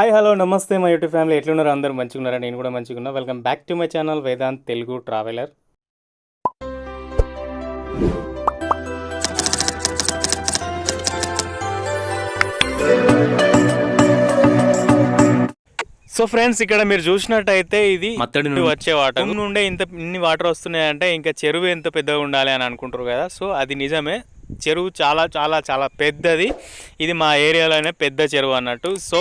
Hi hello నమస్తే మా YouTube family ఎట్లున్నారు అందరూ మంచిగున్నారా నేను కూడా మంచిగున్నా welcome back to my channel Vedant Telugu traveller so friends ఇక్కడ మీరు చూసినట్టయితే ఇది మత్తడి నుండి వచ్చే వాటర్ నుండే ఇన్ని వాటర్ వస్తున్నాయంటే ఇంకా చెరువు ఎంత పెద్దగా ఉండాలి అని అనుకుంటారు కదా. సో అది నిజమే, చెరువు చాలా చాలా చాలా పెద్దది. ఇది మా ఏరియాలోనే పెద్ద చెరువు అన్నట్టు. సో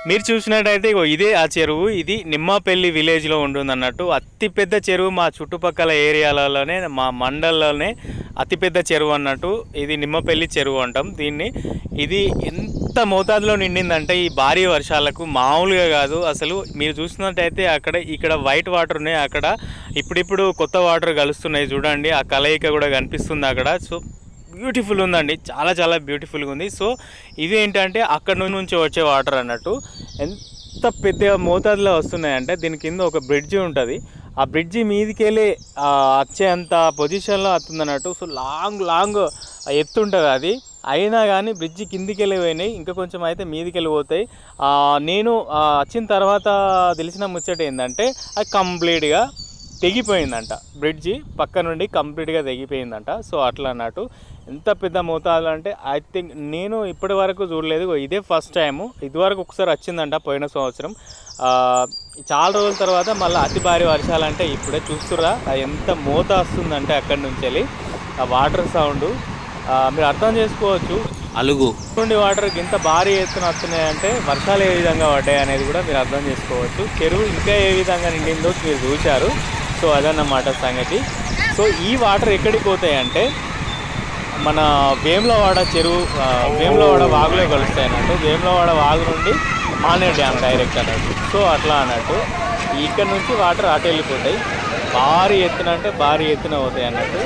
మీరు చూసినట్టయితే ఇదే ఆ చెరువు, ఇది నిమ్మపల్లి విలేజ్లో ఉంటుంది అన్నట్టు. అతిపెద్ద చెరువు మా చుట్టుపక్కల ఏరియాలలోనే మా మండలంలోనే అతిపెద్ద చెరువు అన్నట్టు. ఇది నిమ్మపల్లి చెరువు అంటాం దీన్ని. ఇది ఎంత మోతాదులో నిండిందంటే ఈ భారీ వర్షాలకు మామూలుగా కాదు అసలు. మీరు చూసినట్టయితే ఇక్కడ వైట్ వాటర్ ఉన్నాయి, అక్కడ ఇప్పుడిప్పుడు కొత్త వాటర్ కలుస్తున్నాయి చూడండి. ఆ కలయిక కూడా కనిపిస్తుంది అక్కడ. సో బ్యూటిఫుల్ ఉందండి, చాలా చాలా బ్యూటిఫుల్గా ఉంది. సో ఇది ఏంటంటే అక్కడ నుంచి వచ్చే వాటర్ అన్నట్టు. ఎంత పెద్ద మోతాదులో వస్తున్నాయంటే దీని కింద ఒక బ్రిడ్జి ఉంటుంది, ఆ బ్రిడ్జి మీదికి వెళ్ళి వచ్చేంత పొజిషన్లో వస్తుంది అన్నట్టు. సో లాంగ్ ఎత్తు ఉంటుంది అది, అయినా కానీ బ్రిడ్జి కిందికి వెళ్ళిపోయినాయి, ఇంకా కొంచెం అయితే మీదికి వెళ్ళిపోతాయి. నేను వచ్చిన తర్వాత తెలిసిన ముచ్చట ఏంటంటే అది కంప్లీట్గా తెగిపోయిందంట, బ్రిడ్జి పక్క నుండి కంప్లీట్గా తెగిపోయిందంట. సో అట్లా అన్నట్టు. ఎంత పెద్ద మోతాదు అంటే ఐ థింక్ నేను ఇప్పటి వరకు చూడలేదు, ఇదే ఫస్ట్ టైము. ఇదివరకు ఒకసారి వచ్చిందంట పోయిన సంవత్సరం. చాలా రోజుల తర్వాత మళ్ళీ అతి భారీ వర్షాలంటే ఇప్పుడే చూస్తురా ఎంత మోత వస్తుందంటే అక్కడి నుంచి వెళ్ళి ఆ వాటర్ సౌండ్ మీరు అర్థం చేసుకోవచ్చు. అలుగు నుండి వాటర్ ఇంత భారీ ఎత్తున వస్తున్నాయంటే వర్షాలు ఏ విధంగా పడ్డాయి అనేది కూడా మీరు అర్థం చేసుకోవచ్చు. చెరువు ఇంకా ఏ విధంగా నిండిందో మీరు చూశారు. సో అదన్నమాట సంగతి. సో ఈ వాటర్ ఎక్కడికి పోతాయి అంటే మన వేములవాడ చెరువు, వేములవాడ వాగులో కలుస్తాయి అన్నట్టు. వేములవాడ వాగు నుండి మానేరు డ్యామ్ డైరెక్ట్ అన్నట్టు. సో అట్లా అన్నట్టు ఇక్కడ నుంచి వాటర్ అటు వెళ్ళిపోతాయి. భారీ ఎత్తున అంటే భారీ ఎత్తున పోతాయి అన్నట్టు.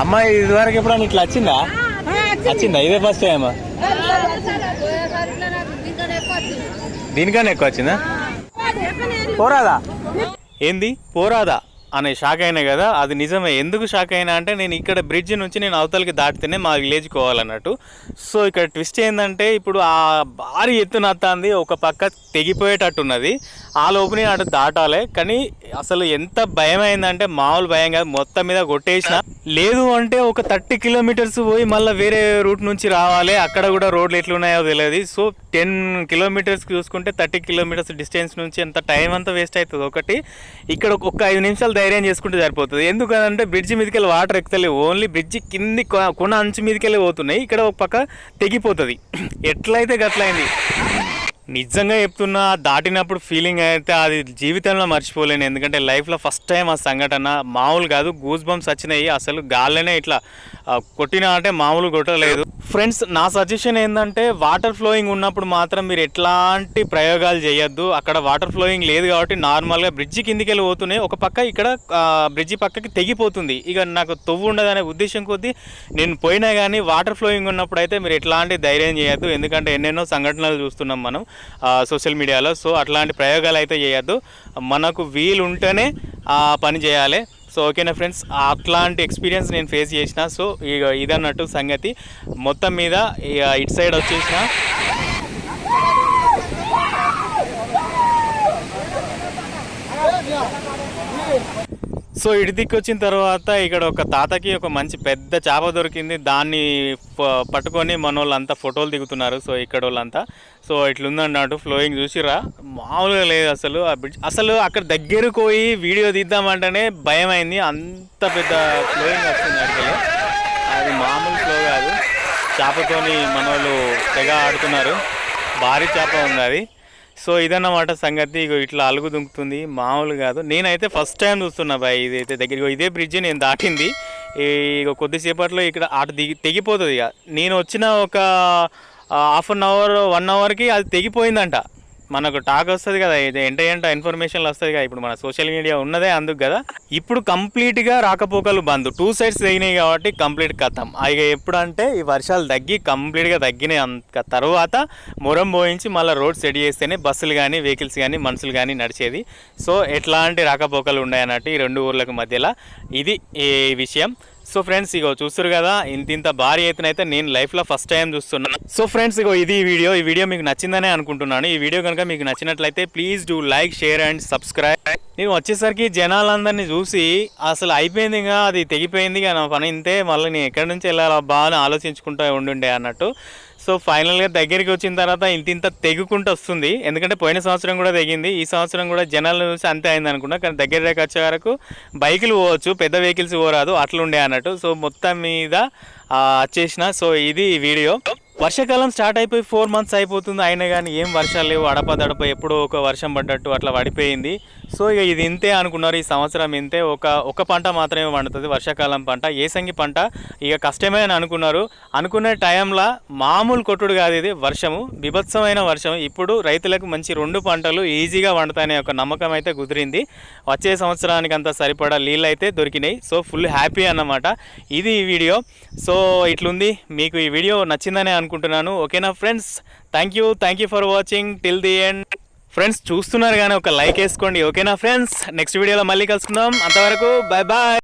అమ్మాయి ఇదివరకు ఎప్పుడన్నా ఇట్లా వచ్చిందా? ఇదే ఫస్ట్ టైం? దీనికన్నా ఎక్కువ వచ్చిందా? పోరాదా ఏంది పోరాదా అనే షాక్ అయినా కదా, అది నిజమే. ఎందుకు షాక్ అయినా అంటే నేను ఇక్కడ బ్రిడ్జ్ నుంచి నేను అవతలకి దాటితేనే మా విలేజ్కి పోవాలన్నట్టు. సో ఇక్కడ ట్విస్ట్ ఏంటంటే ఇప్పుడు ఆ భారీ ఎత్తున వస్తుంది, ఒక పక్క తెగిపోయేటట్టున్నది, ఆ లోపుని అటు దాటాలి. కానీ అసలు ఎంత భయం అయిందంటే మామూలు భయం కాదు, మొత్తం మీద కొట్టేసిన. లేదు అంటే ఒక 30 కిలోమీటర్స్ పోయి మళ్ళీ వేరే రూట్ నుంచి రావాలి, అక్కడ కూడా రోడ్లు ఎట్లున్నాయో తెలియదు. సో 10 కిలోమీటర్స్ చూసుకుంటే 30 కిలోమీటర్స్ డిస్టెన్స్ నుంచి ఎంత టైం అంతా వేస్ట్ అవుతుంది. ఒకటి ఇక్కడ ఒక 5 నిమిషాలు ధైర్యం చేసుకుంటే సరిపోతుంది. ఎందుకంటే బ్రిడ్జి మీదకి వెళ్ళి వాటర్ ఎక్కుతలేవు, ఓన్లీ బ్రిడ్జి కింది కొన అంచు మీదకి వెళ్ళి పోతున్నాయి. ఇక్కడ ఒక పక్క తెగిపోతుంది. ఎట్లయితే గట్లయింది, నిజంగా చెప్తున్నా. దాటినప్పుడు ఫీలింగ్ అయితే అది జీవితంలో మర్చిపోలేను. ఎందుకంటే లైఫ్లో ఫస్ట్ టైం ఆ సంఘటన మామూలు కాదు, గూస్ బంప్స్ వచ్చినాయి. అసలు గాల్లోనే ఇట్లా కొట్టినా అంటే మామూలు కొట్టలేదు. ఫ్రెండ్స్ నా సజెషన్ ఏంటంటే వాటర్ ఫ్లోయింగ్ ఉన్నప్పుడు మాత్రం మీరు ఎట్లాంటి ప్రయోగాలు చేయొద్దు. అక్కడ వాటర్ ఫ్లోయింగ్ లేదు కాబట్టి నార్మల్గా బ్రిడ్జి కిందికి వెళ్ళి పోతున్నాయి, ఒక పక్క ఇక్కడ బ్రిడ్జి పక్కకి తెగిపోతుంది. ఇక నాకు తొవ్వు ఉండదనే ఉద్దేశం కొద్దీ నేను పోయినా కానీ వాటర్ ఫ్లోయింగ్ ఉన్నప్పుడు అయితే మీరు ఎట్లాంటి ధైర్యం చేయొద్దు. ఎందుకంటే ఎన్నెన్నో సంఘటనలు చూస్తున్నాం మనం సోషల్ మీడియాలో. సో అట్లాంటి ప్రయోగాలు అయితే చేయొద్దు, మనకు వీలు ఉంటేనే ఆ పని చేయాలి. సో ఓకేనా ఫ్రెండ్స్, అట్లాంటి ఎక్స్పీరియన్స్ నేను ఫేస్ చేసిన. సో ఇక ఇదన్నట్టు సంగతి. మొత్తం మీద ఇటు సైడ్ వచ్చేసిన సో ఇటు దిక్కు వచ్చిన తర్వాత ఇక్కడ ఒక తాతకి ఒక మంచి పెద్ద చేప దొరికింది, దాన్ని పట్టుకొని మన వాళ్ళంతా ఫోటోలు దిగుతున్నారు. సో ఇక్కడ వాళ్ళంతా సో ఇట్లుందన్నట్టు ఫ్లోయింగ్ చూసిరా, మామూలుగా లేదు అసలు. ఆ బ్రిడ్జ్ అసలు అక్కడ దగ్గరకు పోయి వీడియో తీద్దామంటేనే భయం అయింది, అంత పెద్ద ఫ్లోయింగ్ వస్తుంది అడిగే. అది మామూలు ఫ్లో కాదు, చేపతోని మన వాళ్ళు తెగ ఆడుతున్నారు, భారీ చేప ఉంది అది. సో ఇదన్నమాట సంగతి. ఇట్లా అలుగు దుంకుతుంది, మామూలు కాదు. నేనైతే ఫస్ట్ టైం చూస్తున్నా బాయ్, ఇదైతే దగ్గర ఇదే బ్రిడ్జ్ నేను దాటింది. ఇక కొద్దిసేపట్లో ఇక్కడ అటు తెగిపోతుంది. ఇక నేను వచ్చిన ఒక హాఫ్ అన్ అవర్ 1 అవర్కి అది తెగిపోయిందంట. మనకు టాక్ వస్తుంది కదా, ఇది ఎంట ఇన్ఫర్మేషన్లు వస్తుంది కదా, ఇప్పుడు మన సోషల్ మీడియా ఉన్నదే అందుకు కదా. ఇప్పుడు కంప్లీట్గా రాకపోకలు బంద్, 2 సైడ్స్ తెగినాయి కాబట్టి కంప్లీట్ కథం. ఇక ఎప్పుడంటే ఈ వర్షాలు కంప్లీట్గా తగ్గినాయి తర్వాత మొరం పోయించి మళ్ళీ రోడ్ సెట్ చేస్తేనే బస్సులు కానీ వెహికల్స్ కానీ మనుషులు కానీ నడిచేది. సో ఎట్లాంటి రాకపోకలు ఉన్నాయన్నట్టు ఈ 2 ఊర్లకు మధ్యలో ఇది ఈ విషయం. సో ఫ్రెండ్స్ ఇగో చూస్తారు కదా ఇంత భారీ ఎత్తున అయితే నేను లైఫ్లో ఫస్ట్ టైం చూస్తున్నాను. సో ఫ్రెండ్స్ ఇగో ఇది ఈ వీడియో మీకు నచ్చిందనే అనుకుంటున్నాను. ఈ వీడియో కనుక మీకు నచ్చినట్లయితే please do like, share and subscribe. నేను వచ్చేసరికి జనాలందరినీ చూసి అసలు అయిపోయింది, ఇంకా అది తెగిపోయింది, ఇక నా పని ఇంతే, మళ్ళీ నేను ఎక్కడి నుంచి వెళ్ళాలబ్బా అని ఆలోచించుకుంటూ ఉండుండే అన్నట్టు. సో ఫైనల్గా దగ్గరికి వచ్చిన తర్వాత ఇంత తెగుకుంటూ వస్తుంది. ఎందుకంటే పోయిన సంవత్సరం కూడా తెగింది, ఈ సంవత్సరం కూడా జనాలను చూసి అంతే అయింది అనుకున్నా. కానీ దగ్గరికి వచ్చే వరకు బైకులు పోవచ్చు, పెద్ద వెహికల్స్ పోరాదు, అట్లుండే అన్నట్టు. సో మొత్తం మీద వచ్చేసిన. సో ఇది వీడియో. వర్షాకాలం స్టార్ట్ అయిపోయి 4 months అయిపోతుంది, అయినా కానీ ఏం వర్షాలు లేవు. అడపదడప ఎప్పుడో ఒక వర్షం పడ్డట్టు అట్లా పడిపోయింది. సో ఇక ఇది ఇంతే అనుకున్నారు, ఈ సంవత్సరం ఇంతే. ఒక పంట మాత్రమే పండుతుంది, వర్షాకాలం పంట, ఏసంగి పంట. ఇక కష్టమే అని అనుకున్నారు. అనుకునే టైంలో మామూలు కొట్టుడు కాదు, ఇది వర్షము, బీభత్సమైన వర్షం. ఇప్పుడు రైతులకు మంచి 2 పంటలు ఈజీగా పండుతాయనే ఒక నమ్మకం అయితే కుదిరింది. వచ్చే సంవత్సరానికి అంతా సరిపడా నీళ్ళు అయితే దొరికినాయి. సో ఫుల్ హ్యాపీ అన్నమాట. ఇది ఈ వీడియో. సో ఇట్లుంది. మీకు ఈ వీడియో నచ్చిందనే అనుకుంటున్నాను. ఓకేనా friends, thank you for watching till the end. Friends చూస్తున్నారు కానీ ఒక లైక్ వేసుకోండి. ఓకేనా ఫ్రెండ్స్, నెక్స్ట్ వీడియోలో మళ్ళీ కలుసుకుందాం. అంతవరకు బాయ్ బాయ్.